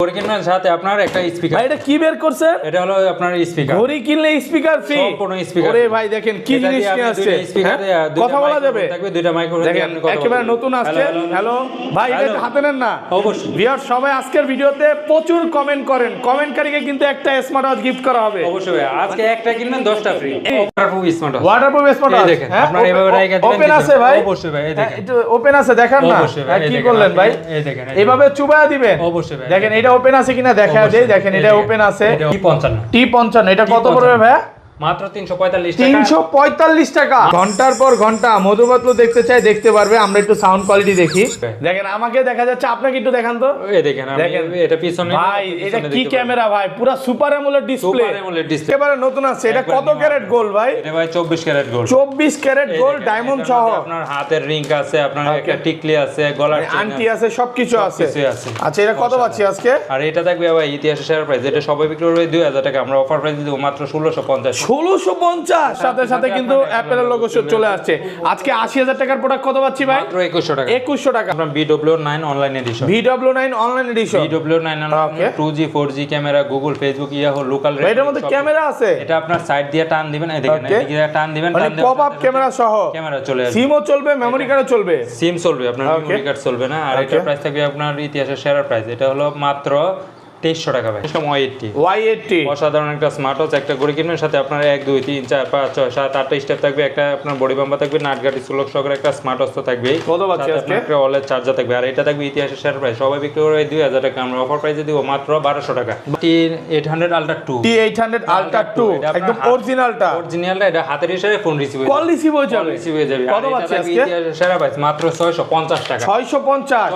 ঘড়ি কিনবেন সাথে আপনার একটা স্পিকার। ভাই এটা কি বের করছেন? এটা হলো আপনার স্পিকার। ঘড়ি কিনলে স্পিকার ফ্রি। সম্পূর্ণ স্পিকার। ওরে ভাই দেখেন কি জিনিস নিয়ে আসছে। কথা বলা যাবে। থাকবে দুইটা মাইক্রোফোন দিয়ে আপনি কথা একেবারে নতুন আসছে। হ্যালো ভাই এটা হাতে নেন না। অবশ্যই। ভিউয়ার সবাই আজকের ভিডিওতে প্রচুর কমেন্ট করেন। কমেন্টকারীকে কিন্তু একটা স্মার্ট ওয়াচ গিফট করা হবে। অবশ্যই ভাই আজকে একটা কিনবেন 10টা free. Waterproof smart watch. Waterproof smart watch. দেখেন আপনারা এইভাবে রাখা দিবেন। ওপেন আছে ভাই। অবশ্যই ভাই এই দেখেন। এটা ওপেন আছে দেখান না। কি করলেন ভাই? এই দেখেন। এইভাবে চুবায়া দিবেন। অবশ্যই ভাই। দেখেন এটা ওপেন আছে কিনা দেখা দেই। দেখেন এটা ওপেন আছে। T55 এটা কত পড়বে ভাই? মাত্র 345 টাকা। 345 টাকা। ঘন্টার পর ঘন্টা মধুবাতলু দেখতে চাই দেখতে পারবে। আমরা একটু সাউন্ড কোয়ালিটি দেখি। দেখেন আমাকে দেখা যাচ্ছে, আপনাকে একটু দেখান তো। এই দেখেন এটা পিছনে। ভাই এটা কি ক্যামেরা ভাই? পুরো super AMOLED display. Super AMOLED display. একেবারে নতুন আছে। এটা কত ক্যারেট গোল্ড ভাই? এটা ভাই 24 carat gold. 24 carat gold diamond সহ। আপনার হাতের রিং আছে, আপনার একটা টিকলি আছে, গলার চেন আংটি আছে, সবকিছু আছে। আচ্ছা এটা কত পাচ্ছি আজকে? আর এটা থাকবে ভাই ইতিহাসের সেরা প্রাইস। এটা সবাই বিক্রি করে 2000 টাকা, আমরা অফার প্রাইস দিব মাত্র 1650। 1650 সাথে সাথে কিন্তু অ্যাপেলের লোগো চলে আসছে। আজকে 80000 টাকার প্রোডাক্ট কত পাচ্ছি ভাই? মাত্র 2100 টাকা। 2100 টাকা। আপনার BW9 online addition. BW9 online addition. BW9 2G 4G camera, Google, Facebook, Yahoo, local rate. এটার মধ্যে ক্যামেরা আছে। এটা আপনার সাইড দিয়ে টান দিবেন, এই দেখেন এদিকে টান দিবেন, মানে পপ আপ ক্যামেরা সহ ক্যামেরা চলে আসবে। সিমও চলবে, মেমরি কার্ডও চলবে। সিম চলবে, আপনার মেমরি কার্ড চলবে না। আর এটা প্রাইস থাকবে আপনার ইতিহাসের সেরা প্রাইস। এটা হলো মাত্র 2300 টাকা ভাই। Y80 অসাধারণ একটা স্মার্ট ওয়াচ। একটা ঘড়ি কিনবেন সাথে আপনার 1 2 3 4 5 6 7 8টা স্টেপ থাকবে। একটা আপনার বডি বাম্পার থাকবে, নাটগাটি সুলক সহকারে একটা স্মার্ট ওয়াচ থাকবে। কত পাচ্ছি আজকে? একটা ওয়ালেট চার্জার থাকবে। আর এটা থাকবে ইতিহাসের সেরা প্রাইস। সবাই বিক্রি করে 2000 টাকা, আমরা অফার প্রাইসে দিব মাত্র 1200 টাকা। T800 Ultra 2 T800 Ultra 2 একদম অরিজিনালটা। অরিজিনালটা। এটা হাতের ইশারায় ফোন রিসিভ কল রিসিভ হয়ে যাবে। রিসিভ হয়ে যাবে। কত পাচ্ছি আজকে? ইতিহাসের সেরা প্রাইস মাত্র 650 টাকা। 650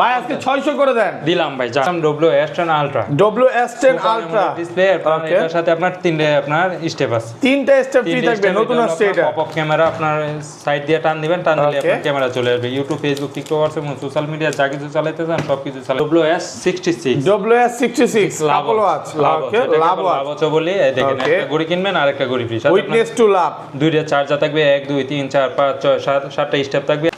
ভাই আজকে 600 করে দেন। দিলাম ভাই। WS10 Ultra WS10 Ultra display. এর সাথে আপনার তিনটে আপনার স্টেপ আছে। তিনটা স্টেপ ফ্রি থাকবে। নতুন আসছে এটা। পপ আপ ক্যামেরা, আপনার সাইড দিয়ে টান দিবেন, টান দিলে আপনার ক্যামেরা চলে আসবে। ইউটিউব, ফেসবুক, টিকটক, হোয়াটসঅ্যাপ এবং সোশ্যাল মিডিয়া যা কিছু চালাতে চান সবকিছু চালাতে। WS66 লাভ ওয়াচ। ওকে লাভ ওয়াচ বলি। দেখেন একটা ঘড়ি কিনবেন আর একটা ঘড়ি ফ্রি। উইটনেস টু লাভ। দুইটা চার্জার থাকবে, 1 2 3 4 5 6 7 7টা স্টেপ থাকবে।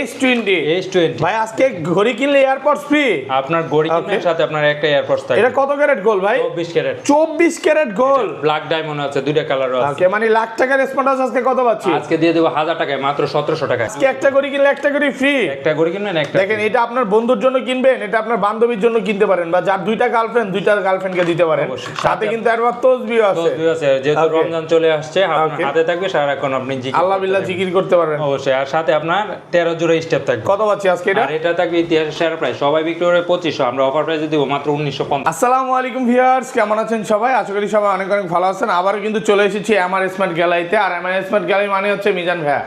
S20 ভাই আজকে ঘড়ি কিনলে এয়ারপডস ফ্রি। আপনার ঘড়ি কিনবেন সাথে আপনার একটা এয়ারপডস থাকবে। এটা কত ক্যারেট গোল্ড ভাই? 24 carat. 24 carat gold. Black diamond আছে, দুইটা কালার আছে। ওকে মানে লাখ টাকার স্মার্ট ওয়াচ আজকে কত পাচ্ছি? আজকে দিয়ে দেব 1000 টাকায়, মাত্র 1700 টাকায়। আজকে একটা ঘড়ি কিনলে একটা ঘড়ি ফ্রি। একটা ঘড়ি কিনবেন একটা। দেখেন এটা আপনার বন্ধুর জন্য কিনবেন, এটা আপনার বান্ধবীর জন্য কিনতে পারেন, বা যার দুইটা গার্লফ্রেন্ডকে দিতে পারেন। সাথে কিন্তু একবার তসবিহ আছে। যেহেতু রমজান চলে আসছে, আপনার হাতে থাকবে সারাক্ষণ আপনি জিকির আল্লাহ বিল্লাহ জিকির করতে পারবেন। অবশ্যই। আর সাথে আপনার 13 জোড়া স্টেপ থাকবে। কত পাচ্ছি আজকে এটা? আর এটা থাকবে ইতিহাসের সেরা প্রাইস। সবাই বিক্রি করে 2500, আমরা অফার প্রাইসে দিব মাত্র 1950। আসসালামু আলাইকুম ভিউয়ার্স, কেমন আছেন সবাই? আশা করি সবাই অনেক অনেক ভালো আছেন। আবারও কিন্তু চলে এসেছি আমার স্মার্ট গ্যালারিতে। আর আমার স্মার্ট গ্যালারি মানে হচ্ছে মিজান ভাইয়া।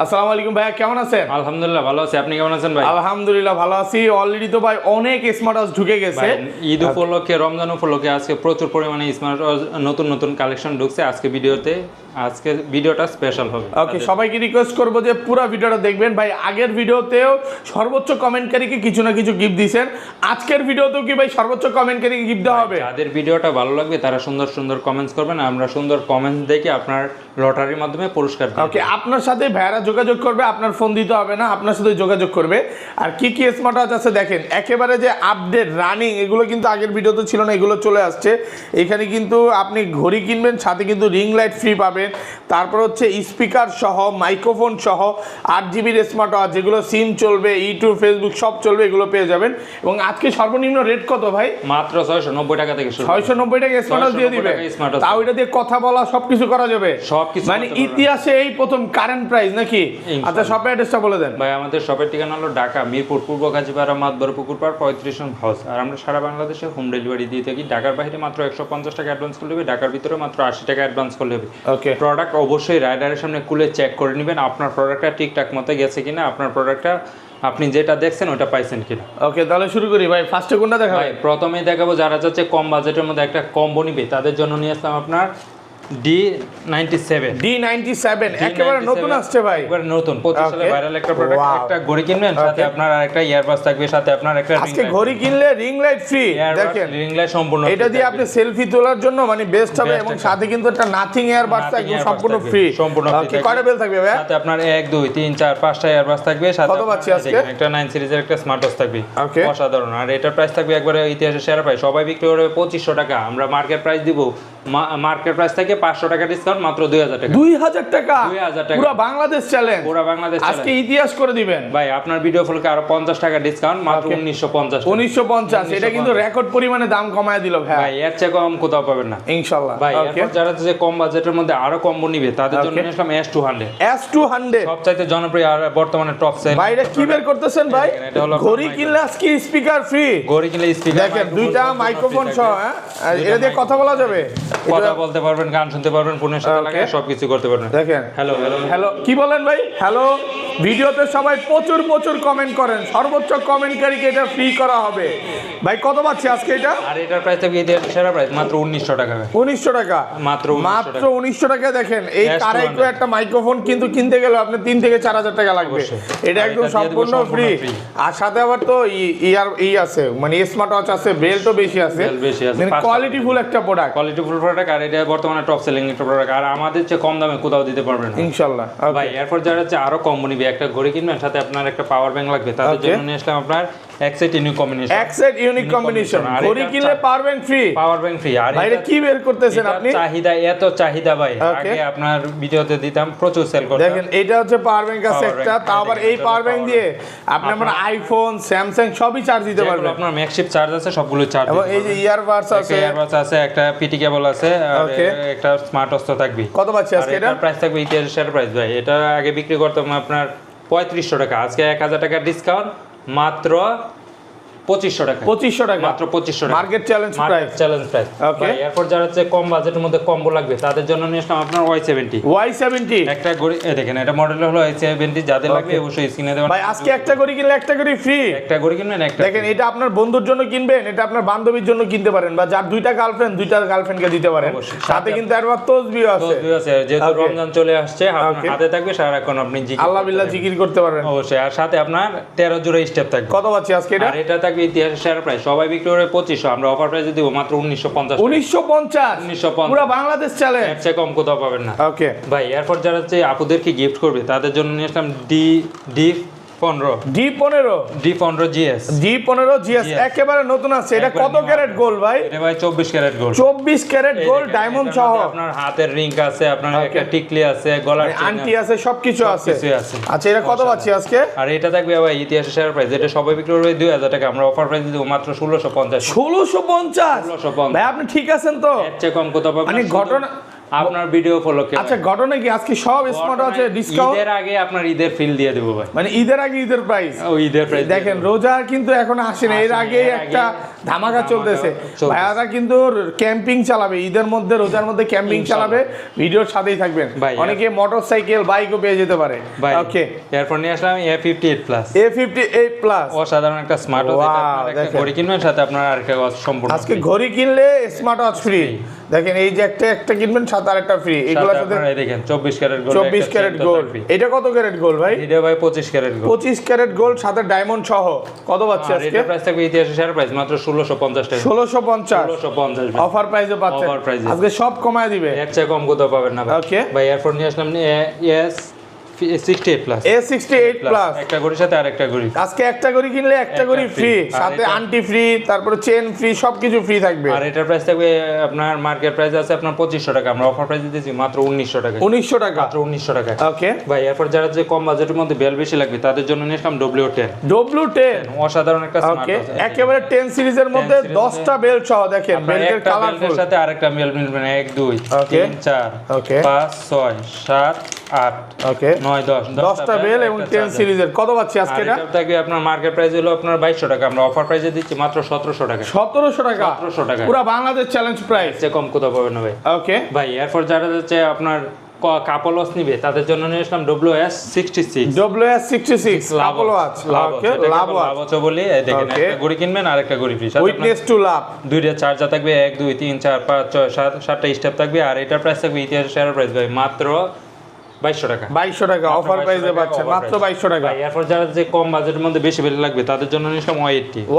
আসসালামু আলাইকুম ভাইয়া, কেমন আছেন? আলহামদুলিল্লাহ ভালো আছি, আপনি কেমন আছেন ভাই? আলহামদুলিল্লাহ ভালো আছি। অলরেডি তো ভাই অনেক স্মার্ট ওয়াচ ঢুকে গেছে। ঈদ উপলক্ষে, রমজান উপলক্ষে আজকে প্রচুর পরিমাণে স্মার্ট ওয়াচ নতুন নতুন কালেকশন ঢুকছে। আজকে ভিডিওটা স্পেশাল হবে। ওকে, সবাইকে রিকোয়েস্ট করব যে পুরো ভিডিওটা দেখবেন। ভাই আগের ভিডিওতেও সর্বোচ্চ কমেন্টকারীকে কিছু না কিছু গিফট দিয়েছেন, আজকের ভিডিওতেও কি ভাই সর্বোচ্চ কমেন্টকারীকে গিফট দেওয়া হবে? যাদের ভিডিওটা ভালো লাগবে তারা সুন্দর সুন্দর কমেন্টস করবেন, আমরা সুন্দর কমেন্টস দেখে আপনার লটারির মাধ্যমে পুরস্কার দেব। ওকে, আপনার সাথে ভাইরা যোগাযোগ করবে, আপনার ফোন দিতে হবে না, আপনার সাথে যোগাযোগ করবে। আর কি কি স্মার্ট ওয়াচ আছে দেখেন, একেবারে যে আপডেট রানিং, এগুলো কিন্তু আগের ভিডিওতে ছিল না, এগুলো চলে আসছে। এখানে কিন্তু আপনি ঘড়ি কিনবেন, সাথে কিন্তু রিং লাইট ফ্রি পাবেন। তারপর হচ্ছে স্পিকার সহ, মাইক্রোফোন সহ 8GB স্মার্ট ওয়াচ, যেগুলো সিম চলবে, ইউটিউব, ফেসবুক সব চলবে, এগুলো পেয়ে যাবেন। এবং আজকে সর্বনিম্ন রেট কত ভাই? মাত্র 690 টাকা থেকে শুরু। 690 টাকা স্মার্ট ওয়াচ দিয়ে দিবে। তাও এটা দিয়ে কথা বলা সবকিছু করা যাবে, সবকিছু মানে ইতিহাসে এই প্রথম কারেন্ট প্রাইস নাকি? আচ্ছা শপের অ্যাড্রেসটা বলে দেন ভাই। আমাদের শপের ঠিকানা হলো ঢাকা মিরপুর পূর্ব গাজীপাড়া মাতবর পুকুর পাড় 35 নং হাউস। আর আমরা সারা বাংলাদেশে হোম ডেলিভারি দিয়ে থাকি। ঢাকার বাইরে মাত্র 150 টাকা অ্যাডভান্স করলে হবে, ঢাকার ভিতরে মাত্র 80 টাকা অ্যাডভান্স করলে হবে। ওকে, প্রোডাক্ট অবশ্যই রাইডারের সামনে খুলে চেক করে নেবেন, আপনার প্রোডাক্টটা ঠিকঠাক মতো গেছে কিনা, আপনার প্রোডাক্টটা আপনি যেটা দেখছেন ওটা পাইছেন কিনা। ওকে, তাহলে শুরু করি ভাই। ফার্স্টে কোনটা দেখাবো? ভাই প্রথমেই দেখাবো যারা চাচ্ছে কম বাজেটের মধ্যে একটা কম্বো নিবে, তাদের জন্য নিয়ে আসলাম আপনার D97 একেবারে নতুন আসছে ভাই, একেবারে নতুন 25 সালে ভাইরাল একটা প্রোডাক্ট। একটা ঘড়ি কিনবেন, সাথে আপনার আরেকটা ইয়ারবাস থাকবে, সাথে আপনার একটা আজকে ঘড়ি কিনলে রিং লাইট ফ্রি। দেখেন রিং লাইট সম্পূর্ণ, এটা দিয়ে আপনি সেলফি তোলার জন্য মানে বেস্ট হবে, এবং সাথে কিন্তু একটা নাথিং ইয়ারবাস থাকবে সম্পূর্ণ ফ্রি। সম্পূর্ণ ফ্রি। কয়টা বেল থাকবে ভাই? সাথে আপনার 1 2 3 4 5টা ইয়ারবাস থাকবে, সাথে কত পাচ্ছি আজকে? একটা 9 সিরিজের একটা স্মার্ট ওয়াচ থাকবে। ওকে, অসাধারণ। আর এটার প্রাইস থাকবে একবারে ইতিহাসের সেরা প্রাইস। সবাই বিক্রি করে 2500 টাকা, আমরা মার্কেট প্রাইস দিব, মার্কেট প্রাইস থেকে 500 টাকা ডিসকাউন্ট, মাত্র 2000 টাকা। 2000 টাকা 2000 টাকা পুরো বাংলাদেশ চ্যালেঞ্জ, পুরো বাংলাদেশ আজকে ইতিহাস করে দিবেন ভাই। আপনার ভিডিও ফুলকে আরো 50 টাকা ডিসকাউন্ট, মাত্র 1950 টাকা। 1950, এটা কিন্তু রেকর্ড পরিমাণে দাম কমায় দিল ভাই, এর চেয়ে কম কোথাও পাবেন না ইনশাআল্লাহ ভাই। এরপর যারা যে কম বাজেটের মধ্যে আরো কম্বো নিবে, তাদের জন্য নিলাম S200। S200 সবচাইতে জনপ্রিয় আর বর্তমানে টপ সেল। ভাই এটা কি বের করতেছেন ভাই? ঘড়ি কিনলে আজকে স্পিকার ফ্রি। ঘড়ি কিনলে স্পিকার, দেখেন দুইটা মাইক্রোফোন সহ, হ্যাঁ এটা দিয়ে কথা বলা যাবে, কথা বলতে পারবেন, গান শুনতে পারবেন, ফোনের সাথে লাগিয়ে সবকিছু করতে পারবেন। দেখেন হ্যালো হ্যালো হ্যালো, কি বলেন ভাই? হ্যালো, ভিডিওতে সবাই প্রচুর প্রচুর কমেন্ট করেন, সর্বোচ্চ কমেন্টকারীকে এটা ফ্রি করা হবে। ভাই কত পাচ্ছি আজকে এটা? আর এটার প্রাইস থাকবে ইতিহাসের সেরা প্রাইস, মাত্র 1900 টাকা। 1900 টাকা মাত্র 1900 টাকা। দেখেন এই কারাইকো একটা মাইক্রোফোন কিন্তু কিনতে গেলে আপনি 3 থেকে 4000 টাকা লাগবে, এটা একদম সম্পূর্ণ ফ্রি। আর সাথে আবার তো আছে মানে স্মার্ট ওয়াচ আছে, বেল্টও বেশি আছে, মানে কোয়ালিটি ফুল একটা প্রোডাক্ট, কোয়ালিটি ফুল প্রোডাক্ট। আর এটা বর্তমানে টপ সেলিং একটা প্রোডাক্ট, আর আমাদের চেয়ে কম দামে কোথাও দিতে পারবেন না ইনশাআল্লাহ ভাই। এরপর যারা হচ্ছে আরো কম নিবে, একটা ঘড়ি কিনবেন, সাথে আপনার একটা পাওয়ার ব্যাংক লাগবে, তাদের জন্য নিয়ে আসলাম আপনার exact unique combination. Exact unique combination, ঘড়ি কিনলে power bank free. Power bank free. আর এটা কি বের করতেছেন আপনি? চাহিদা, এত চাহিদা ভাই, আগে আপনার ভিডিওতে দিতাম, প্রচুর সেল করতাম। দেখেন এটা হচ্ছে পাওয়ার ব্যাংক আছে একটা, তাও আবার এই পাওয়ার ব্যাংক দিয়ে আপনি আমার আইফোন, স্যামসাং সবই চার্জ দিতে পারবেন। আপনার ম্যাকশিপ চার্জ আছে, সবগুলো চার্জ। এবং এই যে ইয়ারবাডস আছে, ইয়ারবাডস আছে, একটা পিটি কেবল আছে, আর একটা স্মার্ট ওয়াচ থাকবে। কত পাচ্ছি আজকে এটা? প্রাইস থাকবে ইতিহাসের সেরা প্রাইস ভাই। এটা আগে বিক্রি করতাম আপনার 3500 টাকা, আজকে 1000 টাকা ডিসকাউন্ট, মাত্র 2500 টাকা। 2500 টাকা, মাত্র 2500 টাকা, market challenge price. Challenge price. Okay, এরপর যারা হচ্ছে কম বাজেটের মধ্যে কম্বো লাগবে, তাদের জন্য নিয়ে আসলাম আপনার Y70 একটা ঘড়ি। এই দেখেন, এটা মডেল হলো Y70, যাদের লাগবে অবশ্যই স্ক্রিনে দেবেন ভাই। আজকে একটা ঘড়ি কিনলে একটা ঘড়ি ফ্রি, একটা ঘড়ি কিনবেন একটা। দেখেন এটা আপনার বন্ধুর জন্য কিনবেন, এটা আপনার বান্ধবীর জন্য কিনতে পারেন, বা যার দুইটা গার্লফ্রেন্ডকে দিতে পারেন। সাথে কিন্তু একবার তসবিহ আছে, যেহেতু রমজান চলে আসছে, আপনার হাতে থাকবে সারাক্ষণ, আপনি আল্লাহ বিল্লাহ জিকির করতে পারবেন অবশ্যই। আর সাথে আপনার 13 জোড়া স্টেপ থাকবে। কত পাচ্ছি আজকে এটা? আর এটা থাকবে ইতিহাসের সেরা প্রাইস। সবাই বিক্রি করে 2500, আমরা অফার প্রাইসে দিব মাত্র 1950। 1950 পুরো বাংলাদেশ চ্যালেঞ্জ, এর চেয়ে কম কোথাও পাবেন না। ওকে ভাই, এরপর যারা হচ্ছে আপুদেরকে গিফট করবে, তাদের জন্য নিয়ে আসলাম D15 GS একেবারে নতুন আছে। এটা কত ক্যারেট গোল্ড ভাই? এটা ভাই 24 carat gold. 24 carat gold diamond সহ। আপনার হাতের রিং আছে, আপনার একটা টিকলি আছে, গলার চেইন আংটি আছে, সবকিছু আছে। আচ্ছা, এটা কত পাচ্ছি আজকে? আর এটা থাকবে ভাই ইতিহাসের সেরা প্রাইস। এটা সবাই বিক্রি করবে 2000 টাকা, আমরা অফার প্রাইস দিব মাত্র 1650। 1650 ভাই, আপনি ঠিক আছেন তো? এর চেয়ে কম কোথাও পাবেন না। মানে ঘটনা আপনার ভিডিও ফলোকে। আচ্ছা, ঘটনা কি আজকে সব স্মার্ট আছে ডিসকাউন্ট? ঈদের আগে আপনার ঈদের ফিল দিয়ে দেব ভাই, মানে ঈদের আগে ঈদের প্রাইস। ও ঈদের প্রাইস দেখেন, রোজা কিন্তু এখন আসে না, এর আগে একটা ধামাকা চলতেছে। ভাইয়ারা কিন্তু ক্যাম্পিং চালাবে ঈদের মধ্যে, রোজার মধ্যে ক্যাম্পিং চালাবে, ভিডিওর সাথেই থাকবেন। অনেকে মোটরসাইকেল, বাইকও পেয়ে যেতে পারে। ওকে, এরপর নিয়ে আসলাম A58 অসাধারণ একটা স্মার্ট ওয়াচ। এটা একটা ঘড়ি কিনবেন, সাথে আপনার আরেকটা ওয়াচ সম্পূর্ণ। আজকে ঘড়ি কিনলে স্মার্ট ওয়াচ ফ্রি। দেখেন এই যে একটা কিনবেন, সাথে আরেকটা ফ্রি। এগুলোর সাথে দেখেন 24 ক্যারেট গোল্ড। 24 carat gold. এটা কত ক্যারেট গোল্ড ভাই? এটা ভাই 25 ক্যারেট গোল্ড। 25 ক্যারেট গোল্ড সাথে ডায়মন্ড সহ। কত পাচ্ছি আজকে? এটা প্রাইস থাকবে ইতিহাসের সেরা প্রাইস, মাত্র 1650 টাকা। 1650 অফার প্রাইসে পাচ্ছেন। আজকে সব কমায় দিবে, এর চেয়ে কম কোথাও পাবেন না। ওকে ভাই, এরপর নিয়ে আসলাম A68 একটা ঘড়ির সাথে আরেকটা ঘড়ি। আজকে একটা ঘড়ি কিনলে একটা ঘড়ি ফ্রি, সাথে আন্টি ফ্রি, তারপরে চেন ফ্রি, সবকিছু ফ্রি থাকবে। আর এটার প্রাইস থাকবে আপনার মার্কেট প্রাইস আছে আপনার 2500 টাকা, আমরা অফার প্রাইস দিতেছি মাত্র 1900 টাকা। 1900 টাকা, মাত্র 1900 টাকা। ওকে ভাই, এরপর যারা যে কম বাজেটের মধ্যে বেল বেশি লাগবে, তাদের জন্য নিয়ে আসলাম W10 অসাধারণ একটা স্মার্ট ওয়াচ। একেবারে 10 সিরিজের মধ্যে 10টা বেল সহ। দেখেন বেল্টের কালারফুল, সাথে আরেকটা বেল মিলবে না। 1 2 3 4 5 6 7 8 ওকে 9 10 10টা বেল এবং 10 সিরিজের। কত পাচ্ছি আজকে এটা? এটা থাকবে আপনার মার্কেট প্রাইস হলো আপনার 2200 টাকা, আমরা অফার প্রাইসে দিচ্ছি মাত্র 1700 টাকা। 1700 টাকা, 1700 টাকা পুরো বাংলাদেশ চ্যালেঞ্জ প্রাইস। এর চেয়ে কম কোথাও পাবেন না ভাই। ওকে ভাই, এরপর যারা হচ্ছে আপনার কাপল ওয়াচ নিবে তাদের জন্য নিয়ে আসলাম WS66 WS66 কাপল ওয়াচ ওকে লাভ ওয়াচ বলি দেখেন একটা ঘড়ি কিনবেন আর একটা ঘড়ি ফ্রি উইটনেস টু লাভ দুইটা চার্জার থাকবে 1 2 3 4 5 6 7 7টা স্টেপ থাকবে আর এটার প্রাইস থাকবে ইতিহাসের শেয়ার প্রাইস ভাই মাত্র 2200 টাকা 2200 টাকা অফার প্রাইসে পাচ্ছেন মাত্র 2200 টাকা ভাই এরপর যারা যে কম বাজেটের মধ্যে বেশি বেশি লাগবে তাদের জন্য নিলাম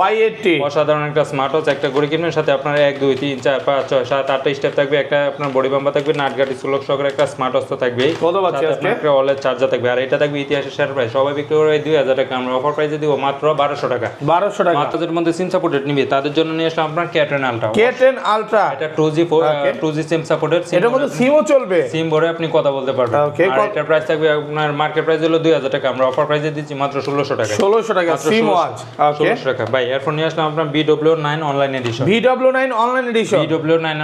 Y80 অসাধারণ একটা স্মার্ট ওয়াচ একটা ঘড়ি কিনবেন সাথে আপনার 1 2 3 4 5 6 7 8টা স্টেপ থাকবে একটা আপনার বডি বাম্পার থাকবে নাটগাটি সুলভ সহকারে একটা স্মার্ট ওয়াচ তো থাকবে কত বাচ্চা আজকে একটা ওয়ালেট চার্জার থাকবে আর এটা থাকবে ইতিহাসের শেয়ার প্রাইস সবাই বিক্রি করে 2000 টাকা আমরা অফার প্রাইসে দিব মাত্র 1200 টাকা 1200 টাকা মাত্রাদের মধ্যে সিম সাপোর্টেড নিবে তাদের জন্য নিয়ে আসলাম আপনার K10 Ultra K10 Ultra এটা 2G সিম সাপোর্টেড এটার মধ্যে সিমও চলবে সিম ভরে আপনি কথা বলতে পারবেন আর এটার প্রাইস থাকবে আপনার মার্কেট প্রাইস হলো 2000 টাকা আমরা অফার প্রাইসে দিচ্ছি মাত্র 1600 টাকা 1600 টাকা সিম ওয়াচ ওকে 1600 টাকা ভাই এরপর নিয়ে আসলাম আপনার BW9 online addition BW9 online addition BW9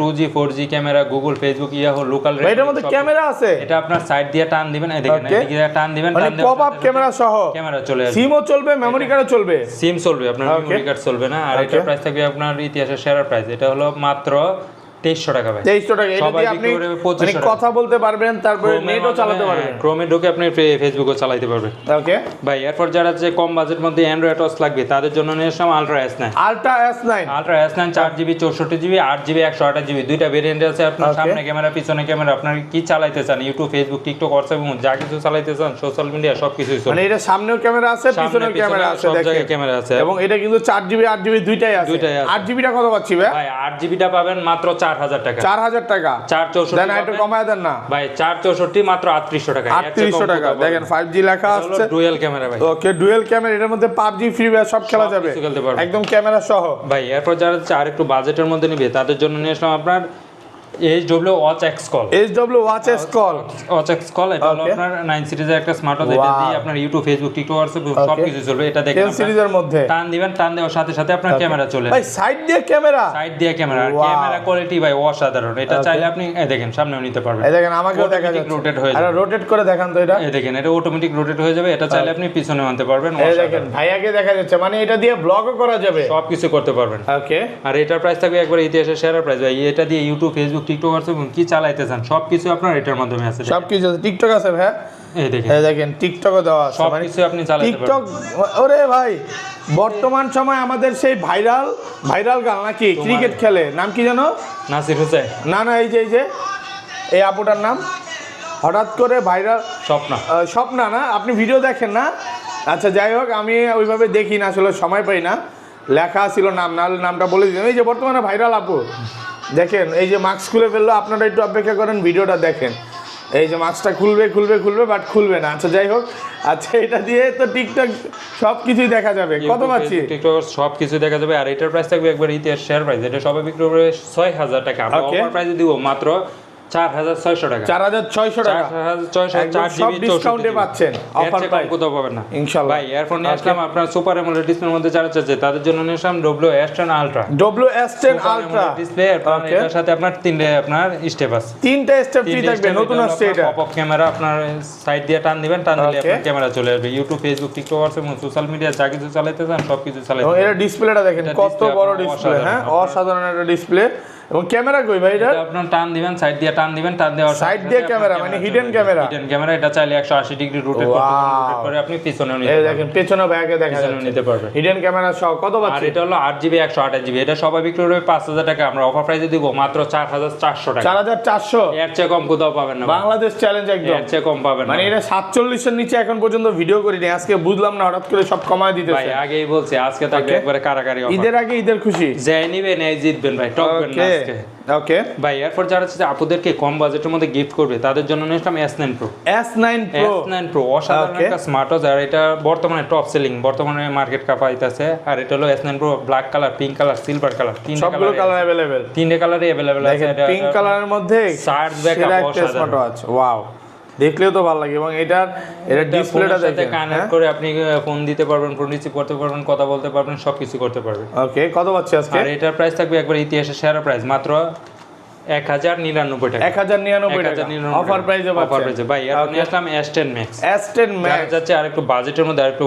2G 4G camera Google Facebook Yahoo local এটার মধ্যে ক্যামেরা আছে এটা আপনার সাইড দিয়ে টান দিবেন এই দেখেন এদিকে টান দিবেন মানে পপ আপ ক্যামেরা সহ ক্যামেরা চলে আসবে সিমও চলবে মেমরি কার্ডও চলবে সিম চলবে আপনার মেমরি কার্ড চলবে না আর এটার প্রাইস থাকবে আপনার ইতিহাসের সেরা প্রাইস এটা হলো মাত্র 2300 টাকা ভাই 2300 টাকা এটা দিয়ে আপনি মানে কথা বলতে পারবেন তারপরে নেটও চালাতে পারবেন ক্রোমে ঢুকে আপনি ফেসবুকও চালাতে পারবেন ওকে ভাই এরপর যারা যে কম বাজেটের মধ্যে অ্যান্ড্রয়েড ওয়াচ লাগবে তাদের জন্য নিয়ে আসলাম Ultra S9 Ultra S9 4GB 64GB 8GB 128GB দুইটা ভেরিয়েন্ট আছে আপনার সামনে ক্যামেরা পিছনে ক্যামেরা আপনার কি চালাতে চান ইউটিউব ফেসবুক টিকটক হোয়াটসঅ্যাপ যা কিছু চালাতে চান সোশ্যাল মিডিয়া সবকিছুই চলে মানে এটা সামনেও ক্যামেরা আছে পিছনেও ক্যামেরা আছে সব জায়গায় ক্যামেরা আছে এবং এটা কিন্তু 4GB 8GB দুইটাই আছে 8GB টা কত পাচ্ছি ভাই 8GB টা পাবেন মাত্র 4000 টাকা 4000 টাকা 464 দেন একটু কমায় দেন না ভাই 464 মাত্র 3800 টাকা 3800 টাকা দেখেন 5G লেখা আছে ডুয়াল ক্যামেরা ভাই ওকে ডুয়াল ক্যামেরা এর মধ্যে PUBG ফ্রি ফায়ার সব খেলা যাবে একদম ক্যামেরা সহ ভাই এরপর যারা আর একটু বাজেটের মধ্যে নিবে তাদের জন্য নিয়ে আসলাম আপনার HW Watch X Call Watch X Call এটা হলো আপনার 9 সিরিজের একটা স্মার্ট ওয়াচ এটা দিয়ে আপনার ইউটিউব ফেসবুক টিকটক হোয়াটসঅ্যাপ সব কিছু চলবে এটা দেখেন 10 সিরিজের মধ্যে টান দিবেন টান দেওয়ার সাথে সাথে আপনার ক্যামেরা চলে ভাই সাইড দিয়ে ক্যামেরা আর ক্যামেরা কোয়ালিটি ভাই অসাধারণ এটা চাইলে আপনি এই দেখেন সামনেও নিতে পারবেন এই দেখেন আমাকেও দেখা যাচ্ছে রোটেট হয়ে যাবে আর রোটেট করে দেখান তো এটা এই দেখেন এটা অটোমেটিক রোটেট হয়ে যাবে এটা চাইলে আপনি পিছনে আনতে পারবেন এই দেখেন ভাইয়াকে দেখা যাচ্ছে মানে এটা দিয়ে ব্লগও করা যাবে সব কিছু করতে পারবেন ওকে আর এটার প্রাইস থাকবে একবার ইতিহাসের সেরা প্রাইস ভাই এটা দিয়ে ইউটিউব ফেসবুক টিকটক হোয়াটসঅ্যাপ কি চালাইতে চান সবকিছু আপনার এটার মাধ্যমে আছে সবকিছু আছে টিকটক আছে ভাই এই দেখেন টিকটকও দেওয়া আছে মানে সবকিছু আপনি চালাতে পারবেন টিকটক ওরে ভাই বর্তমান সময় আমাদের সেই ভাইরাল গাল নাকি ক্রিকেট খেলে নাম কি জানো নাসির হোসেন না এই যে এই আপুটার নাম হঠাৎ করে ভাইরাল স্বপ্না না আপনি ভিডিও দেখেন না আচ্ছা যাই হোক আমি ওইভাবে দেখি না আসলে সময় পাই না লেখা ছিল নাম নাহলে নামটা বলে দিলাম এই যে বর্তমানে ভাইরাল আপু দেখেন এই যে মাস্ক খুলে ফেললো আপনারা একটু অপেক্ষা করেন ভিডিওটা দেখেন এই যে মাস্কটা খুলবে বাট খুলবে না আচ্ছা যাই হোক আচ্ছা এটা দিয়ে তো টিকটক সব কিছুই দেখা যাবে কত পাচ্ছি টিকটক সব কিছু দেখা যাবে আর এটার প্রাইস থাকবে একবার ইতিহাস শেয়ার প্রাইস এটা সবাই বিক্রি করে 6000 টাকা আমরা অফার প্রাইসে দিব মাত্র 4600 টাকা 4600 টাকা 4GB ডিসকাউন্টে পাচ্ছেন অফার প্রাইস কোথাও পাবেন না ইনশাআল্লাহ ভাই এরপর নিয়ে আসলাম আপনার সুপার অ্যামোলেড ডিসপ্লের মধ্যে যারা চাচ্ছে তাদের জন্য নিয়ে আসলাম WS10 Ultra ডিসপ্লে এটার সাথে আপনার তিনটে আপনার স্টেপ আছে তিনটা স্টেপ ফ্রি থাকবে নতুন আসছে এটা পপ আপ ক্যামেরা আপনার সাইড দিয়ে টান দিবেন টান দিলে আপনার ক্যামেরা চলে আসবে ইউটিউব ফেসবুক টিকটক হোয়াটসঅ্যাপ এবং সোশ্যাল মিডিয়া যা কিছু চালাতে চান সব কিছু চালাতে এবং এর ডিসপ্লেটা দেখেন কত বড় ডিসপ্লে হ্যাঁ অসাধারণ একটা ডিসপ্লে এবং ক্যামেরা কই ভাই এটা আপনার টান দিবেন সাইড দিয়ে টান দিবেন টান দেওয়ার সাইড দিয়ে ক্যামেরা মানে হিডেন ক্যামেরা এটা চাইলে 180 ডিগ্রি রোটেট করে আপনি পিছনেও নিতে পারবেন এই দেখেন পিছনে ব্যাগে দেখা যাচ্ছে নিতে পারবেন হিডেন ক্যামেরা সহ কত পাচ্ছেন আর এটা হলো 8GB 128GB এটা সবাই বিক্রি করবে 5000 টাকা আমরা অফার প্রাইসে দিব মাত্র 4400 টাকা 4400 এর চেয়ে কম কোথাও পাবেন না বাংলাদেশ চ্যালেঞ্জ একদম এর চেয়ে কম পাবেন না মানে এটা 47 এর নিচে এখন পর্যন্ত ভিডিও করিনি আজকে বুঝলাম না হঠাৎ করে সব কমায় দিতেছে ভাই আগেই বলছি আজকে থাকবে একবারে কারাকারি অফার ঈদের আগে ঈদের খুশি যাই নিবেন এই জিতবেন ভাই টকবেন না আজকে ওকে ভাই এরপর যারা হচ্ছে আপুদেরকে কম বাজেটের মধ্যে গিফট করবে তাদের জন্য নিলাম S9 Pro অসাধারণ একটা স্মার্ট ওয়াচ আর এটা বর্তমানে টপ সেলিং বর্তমানে মার্কেট কাপাইতেছে আর এটা হলো S9 Pro black colour pink colour silver colour সবগুলো কালার अवेलेबल তিনটে কালারে अवेलेबल আছে এটা পিঙ্ক কালারের মধ্যে charge backup smart watch wow দেখলেও তো ভালো লাগে এবং এটা ডিসপ্লেটা দেখেন কানেক্ট করে আপনি ফোন দিতে পারবেন ফোন রিসিভ করতে পারবেন কথা বলতে পারবেন সবকিছু করতে পারবেন ওকে কত পাচ্ছি আজকে আর এটার প্রাইস থাকবে একবার ইতিহাসের সেরা প্রাইস মাত্র 1099 টাকা 1099 টাকা অফার প্রাইসে পাচ্ছেন। অফার প্রাইসে ভাই আর নিয়ে আসলাম S10 Max যাচ্ছে আর একটু বাজেটের মধ্যে আর একটু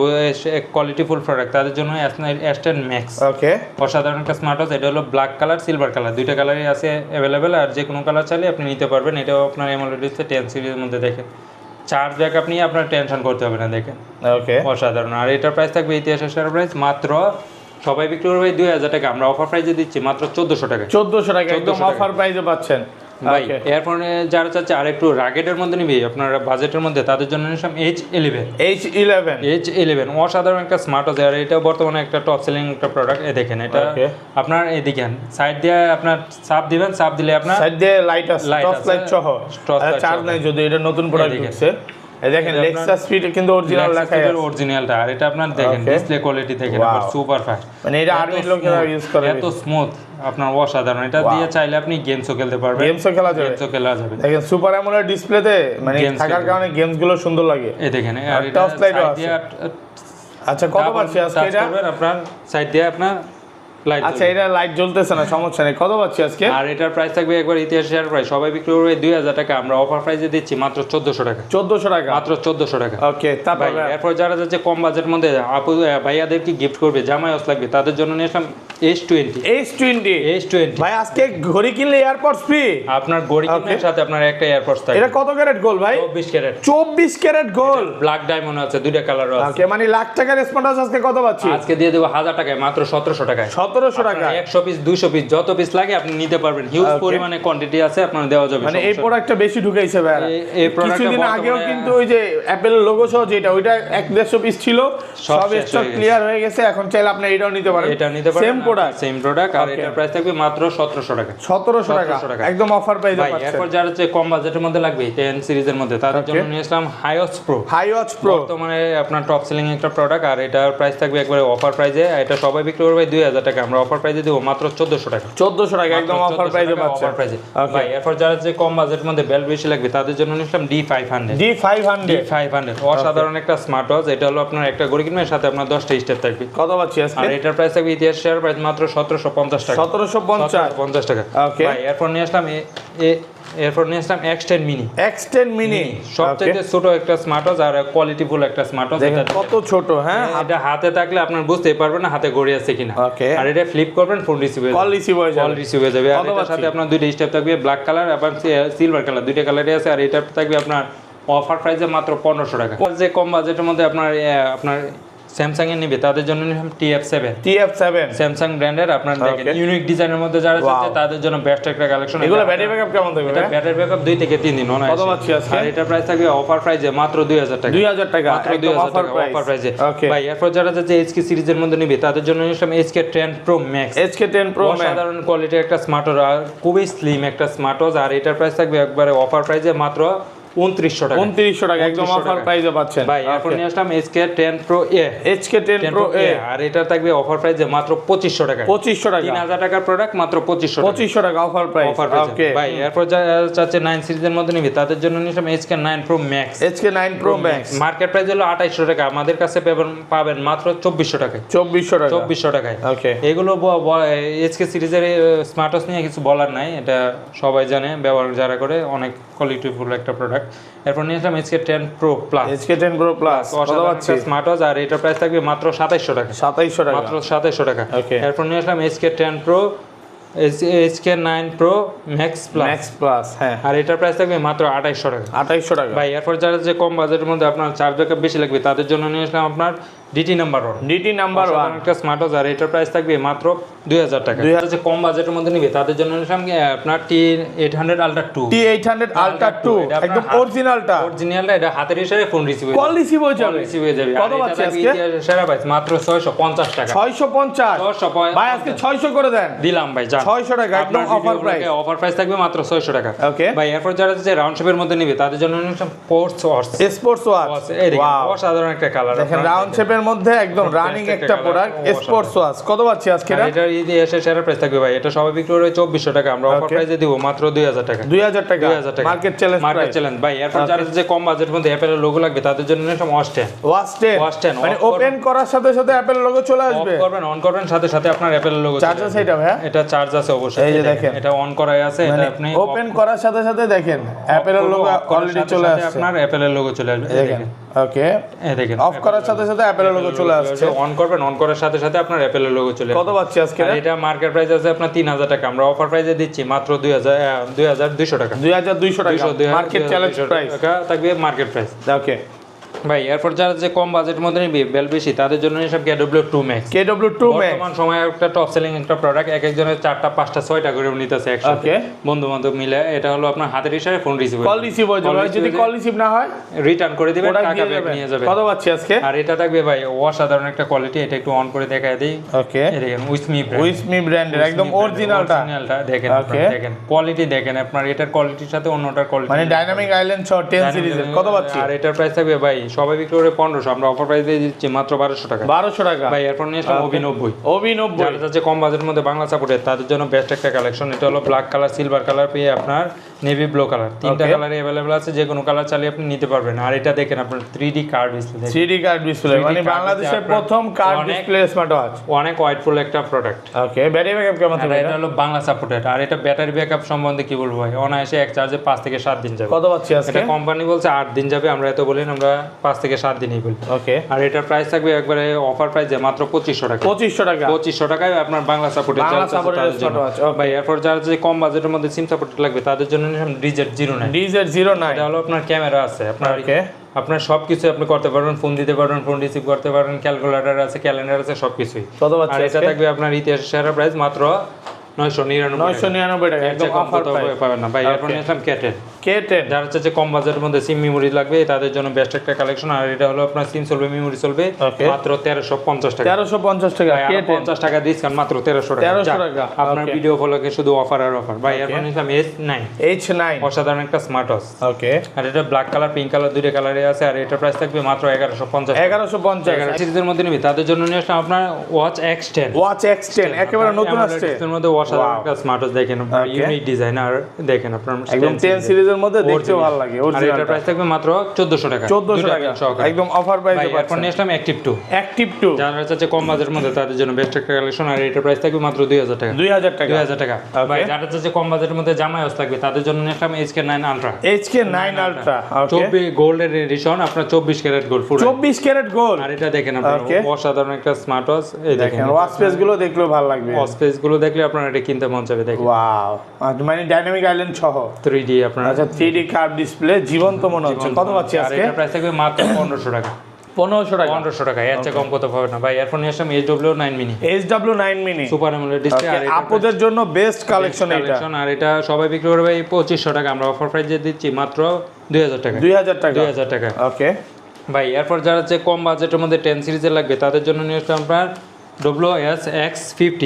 কোয়ালিটিফুল প্রোডাক্ট তাদের জন্য S10 Max ওকে অসাধারণ একটা স্মার্ট ওয়াচ। এটা হলো ব্ল্যাক কালার সিলভার কালার দুইটা কালারই আছে অ্যাভেলেবেল আর যে কোনো কালার চাইলে আপনি নিতে পারবেন। এটাও আপনার AMOLED ডিসপ্লে 10 সিরিজের মধ্যে দেখেন চার্জ ব্যাকআপ নিয়ে আপনার টেনশন করতে হবে না দেখেন ওকে অসাধারণ। আর এটার প্রাইস থাকবে ইতিহাসের সেরা প্রাইস মাত্র সবাই বিক্রি করবে 2000 টাকা, আমরা অফার প্রাইসে দিচ্ছি মাত্র 1400 টাকা। 1400 টাকা একদম অফার প্রাইসে পাচ্ছেন ভাই এরপরে যারা চাচ্ছে আর একটু রাগেটের মধ্যে নিবি আপনার বাজেটের মধ্যে তাদের জন্য নিলাম H11 অসাধারণ একটা স্মার্ট ওয়াচ। আর এটা বর্তমানে একটা টপ সেলিং একটা প্রোডাক্ট। দেখেন এটা আপনার এদিকে সাইড দিয়ে আপনার চাপ দিবেন, চাপ দিলে আপনার সাইড দিয়ে লাইট আছে টপ লাইট সহ চার্জ নাই যদি এটা নতুন প্রোডাক্ট হচ্ছে। এই দেখেন লেক্সাস স্পিড কিন্তু অরিজিনাল লেখা আছে অরিজিনালটা। আর এটা আপনার দেখেন ডিসপ্লে কোয়ালিটি দেখেন সুপার ফাস্ট মানে এটা আর্মি লোকেরা ইউজ করে এত স্মুথ আপনার অসাধারণ। এটা দিয়ে চাইলে আপনি গেমসও খেলতে পারবেন, গেমসও খেলা যাবে। দেখেন সুপার অ্যামোলেড ডিসপ্লেতে মানে থাকার কারণে গেমস গুলো সুন্দর লাগে। এই দেখেন আর এটা সাইড দিয়ে আচ্ছা কত পাচ্ছি আজকে এটা আপনার সাইড দিয়ে আপনার লাইট। আচ্ছা এটা লাইট জ্বলতেছে না সমস্যা নেই, কত পাচ্ছি আজকে? আর এটার প্রাইস থাকবে একবার ইতিহাসের প্রাইস সবাই বিক্রি করবে 2000 টাকা, আমরা অফার প্রাইসে দিচ্ছি মাত্র 1400 টাকা। 1400 টাকা মাত্র 1400 টাকা। ওকে তারপর এরপর যারা যাচ্ছে কম বাজেটের মধ্যে আপু ভাইয়াদেরকে গিফট করবে জামাই ওয়াচ লাগবে তাদের জন্য নিয়ে আসলাম H20 ভাই আজকে ঘড়ি কিনলে এয়ারপডস ফ্রি। আপনার ঘড়ি কিনার সাথে আপনার একটা এয়ারপডস থাকবে। এটা কত ক্যারেট গোল্ড ভাই? 24 ক্যারেট গোল্ড ব্ল্যাক ডায়মন্ড আছে দুইটা কালার আছে। ওকে মানে লাখ টাকার স্মার্টওয়াচ আজকে কত পাচ্ছি? আজকে দিয়ে দেব 1000 টাকায় মাত্র 1700 টাকায়। 1700 টাকা 100 পিস 200 পিস যত পিস লাগে আপনি নিতে পারবেন। হিউজ পরিমাণে কোয়ান্টিটি আছে আপনার দেওয়া যাবে। মানে এই প্রোডাক্টটা বেশি ঢুকাইছে ভাই। এই প্রোডাক্টটা কিছুদিন আগেও কিন্তু ওই যে অ্যাপল লোগো সহ যেটা ওইটা 150 পিস ছিল সব স্টক ক্লিয়ার হয়ে গেছে। এখন চাইলে আপনি এটাও নিতে পারেন। এটা নিতে পারেন সেম প্রোডাক্ট আর এটার প্রাইস থাকবে মাত্র 1700 টাকা। 1700 টাকা একদম অফার প্রাইসে পাচ্ছেন। এরপর যারা হচ্ছে কম বাজেটের মধ্যে লাগবে 10 সিরিজের মধ্যে তাদের জন্য নিয়ে আসলাম হাইওয়াচ প্রো বর্তমানে আপনার টপ সেলিং একটা প্রোডাক্ট। আর এটার প্রাইস থাকবে একবারে অফার প্রাইসে। এটা সবাই বিক্রি করবে 2000 টাকা, আমরা অফার প্রাইসে দেব মাত্র 1400 টাকা। 1400 টাকা একদম অফার প্রাইসে পাচ্ছেন। অফার প্রাইসে ভাই। এরপর যারা হচ্ছে কম বাজেটের মধ্যে বেল বেশি লাগবে তাদের জন্য নিয়ে আসলাম D500 অসাধারণ একটা স্মার্ট ওয়াচ। এটা হলো আপনার একটা ঘড়ি কিনবেন সাথে আপনার 10টা স্টেপ থাকবে। কত পাচ্ছি আজকে? আর এটার প্রাইস থাকবে ইতিহাস শেয়ার প্রাইস মাত্র 1750 টাকা। 1750 টাকা। ওকে ভাই এরপর নিয়ে আসলাম X10 মিনি সবচেয়ে ছোট একটা স্মার্ট ওয়াচ আর কোয়ালিটিফুল একটা স্মার্ট ওয়াচ। দেখেন কত ছোট। হ্যাঁ এটা হাতে থাকলে আপনার বুঝতেই পারবেন না হাতে ঘড়ি আছে কিনা। আর এটা ফ্লিপ করবেন ফোন রিসিভ হয়ে যাবে। আর এটার সাথে আপনার দুইটা স্টেপ থাকবে ব্ল্যাক কালার এবং সিলভার কালার দুইটা কালারই আছে। আর এটা থাকবে আপনার অফার প্রাইসে মাত্র 1500 টাকা। যে কম বাজেটের মধ্যে আপনার স্যামসাং এর নিবে তাদের জন্য TF7 স্যামসাং ব্র্যান্ডের আপনার দেখেন ইউনিক ডিজাইনের মধ্যে যারা চাচ্ছে তাদের জন্য বেস্ট একটা কালেকশন। এগুলো ব্যাটারি ব্যাকআপ কেমন থাকবে? এটা ব্যাটারি ব্যাকআপ 2 থেকে 3 দিন অনায়াসে। কত পাচ্ছি আজকে? আর এটা প্রাইস থাকবে অফার প্রাইসে মাত্র 2000 টাকা। 2000 টাকা মাত্র 2000 টাকা অফার প্রাইসে। ভাই এরপর যারা চাচ্ছে HK সিরিজের মধ্যে নিবে তাদের জন্য নিলাম HK10 Pro Max সাধারণ কোয়ালিটির একটা স্মার্ট ওয়াচ আর খুবই স্লিম একটা স্মার্ট ওয়াচ। আর এটার প্রাইস থাকবে একবারে অফার প্রাইসে মাত্র 2900 টাকা একদম অফার প্রাইসে পাচ্ছেন। ভাই এখন নিয়ে আসলাম HK10 Pro A আর এটা থাকবে অফার প্রাইসে মাত্র 2500 টাকা। 3000 টাকার প্রোডাক্ট মাত্র 2500 টাকা অফার প্রাইস। ওকে ভাই এরপর যাচ্ছে 9 সিরিজের মধ্যে নিবে তাদের জন্য নিলাম HK9 Pro Max market price হলো 2800 টাকা, আমাদের কাছে পাবেন মাত্র 2400 টাকায়। 2400 টাকায়। ওকে এগুলো HK সিরিজের স্মার্ট ওয়াচ নিয়ে কিছু বলার নাই, এটা সবাই জানে ব্যবহার যারা করে, অনেক কোয়ালিটিফুল একটা প্রোডাক্ট। এরপর নিয়ে আসলাম HK10 Pro Plus smart watch আর এটার প্রাইস থাকবে মাত্র 2700 টাকা। মাত্র 2700 টাকা। এরপর নিয়ে আসলাম HK10 Pro HK9 Pro Max Plus হ্যাঁ আর এটার প্রাইস থাকবে মাত্র 2800 টাকা। ভাই এরপর যারা যে কম বাজেটের মধ্যে আপনার চার্জ ব্যাকআপ বেশি লাগবে তাদের জন্য নিয়ে আসলাম আপনার DT নাম্বার 1 একটা স্মার্ট ওয়াচ আর এটার প্রাইস থাকবে মাত্র 2000 টাকা। যে কম বাজেটের মধ্যে নিবে তাদের জন্য নিলাম আপনার T800 Ultra 2 একদম অরিজিনালটা এটা হাতের ইশারায় ফোন রিসিভ হয়ে যাবে। কত পাচ্ছি আজকে? সেরা প্রাইস মাত্র 650 টাকা। 650 ভাই আজকে 600 করে দেন। দিলাম ভাই 600 টাকা একদম অফার প্রাইস থাকবে মাত্র 600 টাকা। ওকে ভাই এরপর যারা যে রাউন্ড শেপের মধ্যে নিবে তাদের জন্য নিলাম স্পোর্টস ওয়াচ এই দেখেন অসাধারণ একটা কালার। দেখেন রাউন্ড শেপের মধ্যে একদম রানিং একটা প্রোডাক্ট স্পোর্টস ওয়াচ কত পাচ্ছি আজকে আর এটা ঈদে এসে সেরা প্রাইস থাকবে ভাই এটা সবাই বিক্রি করে 2400 টাকা আমরা অফার প্রাইসে দিব মাত্র 2000 টাকা 2000 টাকা মার্কেট চ্যালেঞ্জ ভাই এরপর যারা যে কম বাজেটের মধ্যে অ্যাপেলের লোগো লাগবে তাদের জন্য একটা ওয়াচ 10 মানে ওপেন করার সাথে সাথে অ্যাপেল লোগো চলে আসবে অন করবেন সাথে সাথে আপনার অ্যাপেলের লোগো চার্জ আছে এটা ভাই এটা চার্জ আছে অবশ্যই এই যে দেখেন এটা অন করাই আছে এটা আপনি ওপেন করার সাথে সাথে দেখেন অ্যাপেলের লোগো অলরেডি চলে আসছে আপনার অ্যাপেলের লোগো চলে আসবে দেখেন ওকে এই দেখেন অফ করার সাথে সাথে অ্যাপেলের লোগো চলে আসছে অন করবেন অন করার সাথে সাথে আপনার অ্যাপেলের লোগো চলে আসবে কত পাচ্ছি আজকে এটা মার্কেট প্রাইস আছে আপনার 3000 টাকা আমরা অফার প্রাইসে দিচ্ছি মাত্র 2200 টাকা 2200 টাকা মার্কেট চ্যালেঞ্জ প্রাইস টাকা থাকবে মার্কেট প্রাইস ওকে ভাই এরপর যারা যে কম বাজেটের মধ্যে নিবে বেল বেশি তাদের জন্য সব KW2 Max বর্তমান সময়ে একটা টপ সেলিং একটা প্রোডাক্ট এক একজনের 4টা 5টা 6টা করে নিতেছে একসাথে বন্ধু বান্ধব মিলে এটা হলো আপনার হাতের ইশারায় ফোন রিসিভ কল রিসিভ হয়ে যাবে যদি কল রিসিভ না হয় রিটার্ন করে দিবেন টাকা ব্যাক নিয়ে যাবেন কত পাচ্ছি আজকে আর এটা থাকবে ভাই অসাধারণ একটা কোয়ালিটি এটা একটু অন করে দেখায় দেই ওকে এই দেখেন উইথ মি ব্র্যান্ডের একদম অরিজিনালটা দেখেন দেখেন কোয়ালিটি দেখেন আপনার এটার কোয়ালিটির সাথে অন্যটার কোয়ালিটি মানে ডাইনামিক আইল্যান্ড 10 সিরিজের কত পাচ্ছি আর এটার প্রাইস থাকবে ভাই সবাই বিক্রি করে 1500 আমরা অফার প্রাইস দিয়ে দিচ্ছি মাত্র 1200 টাকা 1200 টাকা ভাই এরপর নিয়ে আসলাম OB90 যারা যাচ্ছে কম বাজেটের মধ্যে বাংলা সাপোর্টের তাদের জন্য বেস্ট একটা কালেকশন এটা হলো ব্ল্যাক কালার সিলভার কালার পেয়ে আপনার নেভি ব্লু কালার তিনটা কালারে अवेलेबल আছে যে কোনো কালার চালিয়ে আপনি নিতে পারবেন আর এটা দেখেন আপনার 3D কার্ড ডিসপ্লে দেখেন 3D কার্ড ডিসপ্লে মানে বাংলাদেশের প্রথম কার্ড ডিসপ্লে স্মার্ট ওয়াচ অনেক ওয়াইডফুল একটা প্রোডাক্ট ওকে ব্যাটারি ব্যাকআপ কেমন থাকবে এটা হলো বাংলা সাপোর্টেড আর এটা ব্যাটারি ব্যাকআপ সম্বন্ধে কি বলবো ভাই অনায়াসে এক চার্জে 5 থেকে 7 দিন যাবে কত পাচ্ছি আজকে এটা কোম্পানি বলছে 8 দিন যাবে আমরা এত বলেন আমরা 5 থেকে 7 দিনই বলি ওকে আর এটার প্রাইস থাকবে একবারে অফার প্রাইসে মাত্র 2500 টাকা 2500 টাকায় আপনার বাংলা সাপোর্টেড ভাই এরপর যারা যে কম বাজেটের মধ্যে সিম সাপোর্টেড লাগবে তাদের জন্য DZ09 এটা হলো আপনার ক্যামেরা আছে আপনার সবকিছু আপনি করতে পারবেন ফোন দিতে পারবেন ফোন রিসিভ করতে পারবেন ক্যালকুলেটর আছে ক্যালেন্ডার আছে সবকিছুই আর এটা থাকবে আপনার ইতিহাসের সেরা প্রাইস মাত্র 999 টাকা একদম অফার প্রাইস পাবেন না ভাই এরপর নিলাম K10 যারা হচ্ছে যে কম বাজেটের মধ্যে সিম মেমরি লাগবে তাদের জন্য বেস্ট একটা কালেকশন আর এটা হলো আপনার সিম চলবে মেমরি চলবে মাত্র 1350 টাকা 50 টাকা ডিসকাউন্ট মাত্র 1300 টাকা আপনার ভিডিও ফলোকে শুধু অফার আর অফার ভাই এরপর নিলাম H9 অসাধারণ একটা স্মার্ট ওয়াচ ওকে আর এটা ব্ল্যাক কালার পিঙ্ক কালার দুইটা কালারে আছে আর এটা প্রাইস থাকবে মাত্র 1150 সিরিজের মধ্যে নিবি তাদের জন্য নিয়ে আসলাম আপনার ওয়াচ X10 একেবারে নতুন আসছে এর মধ্যে অসাধারণ একটা স্মার্ট ওয়াচ দেখেন আপনার ইউনিক ডিজাইন আর দেখেন আপনার একদম 10 সিরিজের মধ্যে দেখতে ভালো লাগে আর এটার প্রাইস থাকবে মাত্র 1400 টাকা একদম অফার প্রাইসে পাচ্ছেন এরপর নিয়ে আসলাম অ্যাক্টিভ 2 যারা হচ্ছে কম বাজেটের মধ্যে তাদের জন্য বেস্ট একটা কালেকশন আর এটার প্রাইস থাকবে মাত্র 2000 টাকা ভাই যারা হচ্ছে কম বাজেটের মধ্যে জামাই ওয়াচ থাকবে তাদের জন্য নিয়ে আসলাম HK9 Ultra ওকে গোল্ডের এডিশন আপনার 24 ক্যারেট গোল্ড পুরো 24 ক্যারেট গোল্ড আর এটা দেখেন আপনার অসাধারণ একটা স্মার্ট ওয়াচ এই দেখেন ওয়াচ স্পেস গুলো দেখলেও ভালো লাগবে ওয়াচ স্পেস গুলো দেখলে আপনারা এটা কিনতে মন চাইবে দেখেন ওয়াও মানে ডাইনামিক আইল্যান্ড সহ 3D আপনার আচ্ছা 3D কার্ভ ডিসপ্লে জীবন্ত মনে হচ্ছে কত পাচ্ছি আজকে আর এটা প্রাইস থাকবে মাত্র 1500 টাকা এর চেয়ে কম কত পাবে না ভাই এরপর নিয়ে আসলাম HW9 mini super AMOLED display আর আপনাদের জন্য বেস্ট কালেকশন এটা আর এটা সবাই বিক্রি করবে ভাই 2500 টাকা আমরা অফার প্রাইসে দিচ্ছি মাত্র 2000 টাকা ওকে ভাই এরপর যারা হচ্ছে কম বাজেটের মধ্যে 10 সিরিজের লাগবে তাদের জন্য নিয়ে আসলাম আপনার WSX50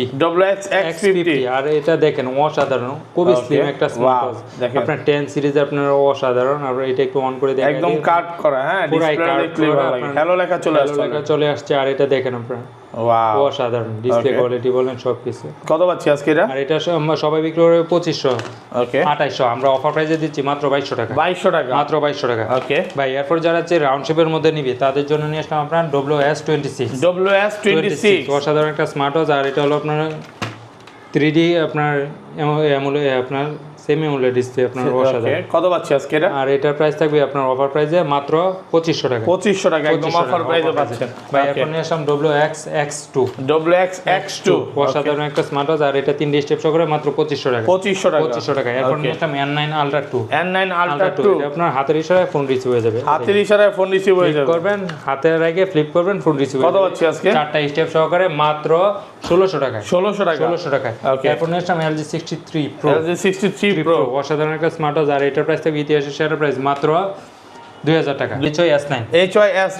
আর এটা দেখেন অসাধারণ খুবই স্লিম একটা স্মার্ট ওয়াচ আপনার 10 সিরিজ আপনার অসাধারণ আর এটা একটু অন করে দেখেন একদম কাট করা হ্যাঁ ডিসপ্লে দেখলে ভালো লাগে হ্যালো লেখা চলে আসছে আর এটা দেখেন আপনারা ওয়াও অসাধারণ ডিসপ্লে কোয়ালিটি বলেন সবকিছু কত পাচ্ছি আজকে এটা আর এটা সবাই বিক্রি করে 2500 ওকে 2800 আমরা অফার প্রাইসে দিচ্ছি মাত্র 2200 টাকা মাত্র 2200 টাকা ওকে ভাই এরপর যারা হচ্ছে রাউন্ড শেপের মধ্যে নিবে তাদের জন্য নিয়ে আসলাম আপনার WS26 অসাধারণ একটা স্মার্ট ওয়াচ আর এটা হলো আপনার 3D আপনার আপনার সেমি অ্যামোলেড ডিসপ্লে আপনার অসাধারণ কত পাচ্ছি আজকে এটা আর এটার প্রাইস থাকবে আপনার অফার প্রাইসে মাত্র 2500 টাকা একদম অফার প্রাইসে পাচ্ছেন ভাই এখন নিয়ে আসলাম WXX2 অসাধারণ একটা স্মার্ট ওয়াচ আর এটা 3 স্টেপ সহ করে মাত্র 2500 টাকা এখন নিয়ে আসলাম N9 Ultra 2 আপনার হাতের ইশারায় ফোন রিসিভ হয়ে যাবে করবেন হাতের আগে ফ্লিপ করবেন ফোন রিসিভ কত পাচ্ছি আজকে চারটা স্টেপ সহকারে মাত্র 1600 টাকা এখন নিয়ে আসলাম LG 63 Pro অসাধারণ একটা স্মার্ট ওয়াচ আর এটার প্রাইস থাকবে ইতিহাসের সেরা প্রাইস মাত্র 2000 টাকা HY-S9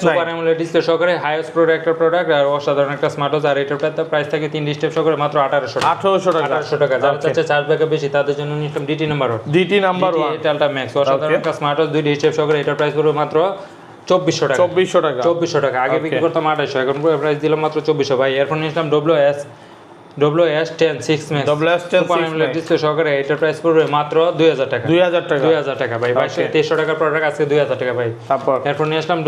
সুপার অ্যামোলেড ডিসপ্লে সহকারে হাইয়েস্ট প্রোডাক্ট আর অসাধারণ একটা স্মার্ট ওয়াচ আর এটার প্রাইস থাকে 3 স্টেপ সহকারে মাত্র 1800 টাকা যারা চাচ্ছে চার্জ ব্যাকআপ বেশি তাদের জন্য নিলাম DT নাম্বার 1 এটা আলট্রা ম্যাক্স অসাধারণ একটা স্মার্ট ওয়াচ 2 স্টেপ সহকারে এটার প্রাইস পড়বে মাত্র 2400 টাকা 2400 টাকা 2400 টাকা আগে বিক্রি করতাম 2800 এখন প্রাইস দিলাম মাত্র 2400 ভাই এরপর নিয়েছিলাম WS10 6 Max WS10 super AMOLED display সহকারে এটার প্রাইস পড়বে মাত্র 2000 টাকা 2000 টাকা ভাই 2300 টাকার প্রোডাক্ট আজকে 2000 টাকা ভাই তারপর এরপর নিয়ে আসলাম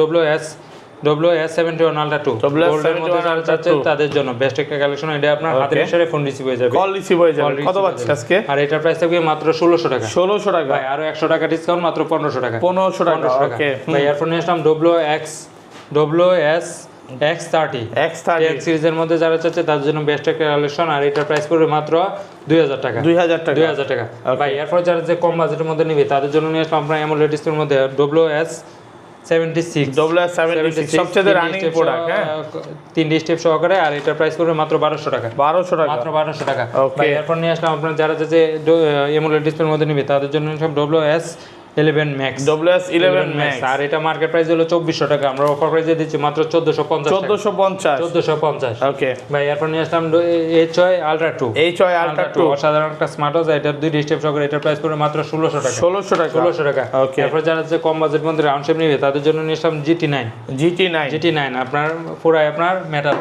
WS71 Ultra 2 গোল্ডের মধ্যে যারা চাচ্ছে তাদের জন্য বেস্ট একটা কালেকশন এটা আপনার হাতের ইশারায় ফোন রিসিভ হয়ে যাবে কল রিসিভ হয়ে যাবে কত পাচ্ছি আজকে আর এটার প্রাইস থাকবে মাত্র 1600 টাকা 1600 টাকা ভাই আরো 100 টাকা ডিসকাউন্ট মাত্র 1500 টাকা 1500 টাকা ওকে ভাই এরপর নিয়ে আসলাম WS X30 X সিরিজের মধ্যে যারা চাচ্ছে তার জন্য বেস্ট একটা কালেকশন আর এটার প্রাইস পড়বে মাত্র 2000 টাকা 2000 টাকা ভাই এরপর যারা যে কম বাজেটের মধ্যে নিবে তাদের জন্য নিয়ে আসলাম আমরা অ্যামোলেড ডিসপ্লের মধ্যে WS76 সবচেয়ে রানিং প্রোডাক্ট হ্যাঁ 3D স্টেপ সহকারে আর এটার প্রাইস পড়বে মাত্র 1200 টাকা 1200 টাকা মাত্র 1200 টাকা ভাই এরপর নিয়ে আসলাম আপনারা যারা যে অ্যামোলেড ডিসপ্লের মধ্যে নিবে তাদের জন্য নিয়ে আসলাম WS11 Max আর এটা মার্কেট প্রাইস হলো 2400 টাকা আমরা অফার প্রাইসে দিচ্ছি মাত্র 1450 ওকে ভাই এরপর নিয়ে আসলাম HY Ultra 2 অসাধারণ একটা স্মার্ট ওয়াচ এটার 2D স্টেপ সহকারে এটার প্রাইস পড়বে মাত্র 1600 টাকা ওকে এরপর যারা যে কম বাজেটের মধ্যে রাউন্ড শেপ নিবে তাদের জন্য নিয়ে আসলাম GT9 আপনার পুরাই আপনার মেটাল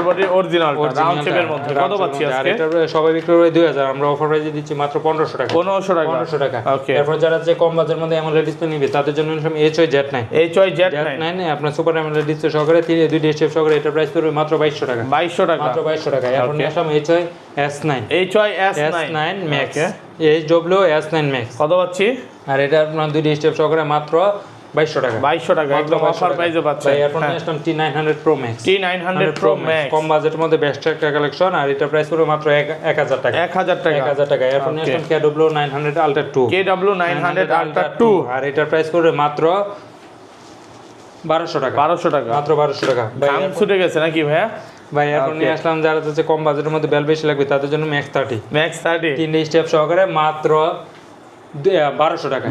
বডি অরিজিনাল রাউন্ড শেপের মধ্যে কত পাচ্ছি আর আজকে এটা সবাই বিক্রি করে 2000 আমরা অফার প্রাইসে দিচ্ছি মাত্র 1500 টাকা ওকে এরপর যারা যে কম বাজেটের মধ্যে অ্যামোলেড ডিসপ্লে নিবে তাদের জন্য নিলাম HY Z9 আপনার সুপার অ্যামোলেড ডিসপ্লে সহকারে 2D স্টেপ সহকারে এটার প্রাইস পড়বে মাত্র 2200 টাকা মাত্র 2200 টাকা এরপর নিয়ে আসলাম HY S9 Max HW-S9 Max কত পাচ্ছি আর এটা আপনার 2D স্টেপ সহকারে মাত্র 2200 টাকা একদম অফার প্রাইসে পাচ্ছেন এরপর নিয়ে আসলাম T900 Pro Max কম বাজেটের মধ্যে বেস্ট একটা কালেকশন আর এটা প্রাইস পড়বে মাত্র 1000 টাকা 1000 টাকা এরপর নিয়ে আসলাম KW900 Ultra 2 আর এটার প্রাইস পড়বে মাত্র 1200 টাকা মাত্র 1200 টাকা দাম ছুটে গেছে নাকি ভাই এখন নিয়ে আসলাম যারা হচ্ছে কম বাজেটের মধ্যে বেল বেশি লাগবে তাদের জন্য Max 30 3D স্টেপ সহকারে মাত্র 1200 টাকা